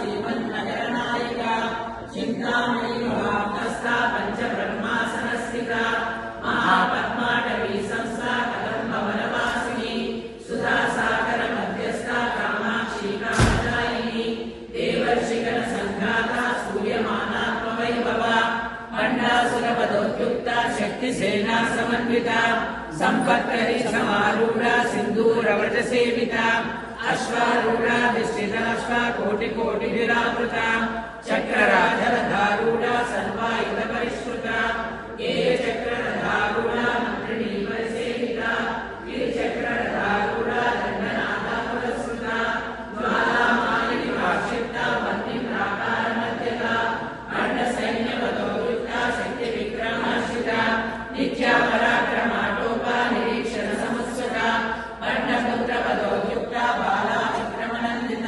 శ్రీమన్మకరనాయిక చింతామణి మహాంతస్థా పంచబ్రహ్మాసనస్థితా మహాపద్మాటవీ సంస్థా కదంబ వనవాసిని సుధాసాగర మధ్యస్థా కామాక్షి కామదాయిని దేవర్షిగణ సంఘాత సూర్యమానాత్మవైభవ పండాసురపదోద్యుక్త శక్తిసేనా సమన్విత సంపత్కరి సమారూఢ సింధూరవ్రజ సేవిత అశ్వారూఢ దిష్టిధనశ్వ కోటి కోటిభిరావృత చక్రరాజరథారూఢ సర్వాయుధ పరిష్కృత ఏ చక్రరథారూఢ మంత్రిణీ పరిసేవిత గిరిచక్రరథారూఢ దండనాథ పురస్కృత జ్వాలామాలిని వాక్షిప్త వన్ని ప్రాకార మధ్యత ఖండ సైన్యవదోయుక్త శక్తి విక్రమాశ్రిత నిత్యా పరాక్రమాటోప నిరీక్షణ సముత్సుక బండపుత్ర పదోయుక్త బాలా విక్రమనందిత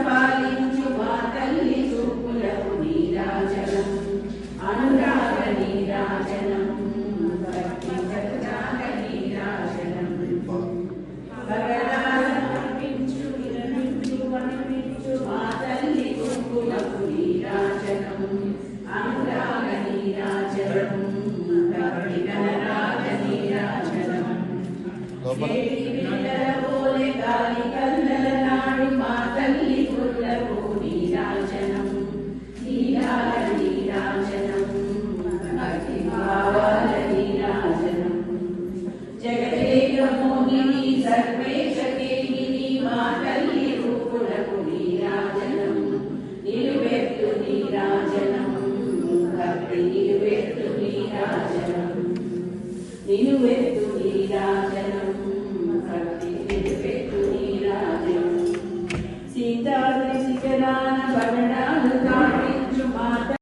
పాలించు మా తల్లి చూపులకు నీరాజనం అనురాగ నీరాజనం భక్తి జగదాగ నీరాజనం భగదాపించు విరమించు వనమించు మా తల్లి చూపులకు నీరాజనం అనురాగ నీరాజనం భక్తి గణరాగ నీరాజనం పోలే గాలి కల్లల నాడు మా తల్లి పుల్లకు నీరాజనం నీరాగ నీరాజనం భక్తి భావాల నీరాజనం జగదేక మోహిని సర్వేశ కేహిని మా తల్లి రూపులకు నీరాజనం నిలువెత్తు నీరాజనం భక్తి నిలువెత్తు నీరాజనం నిలువెత్తు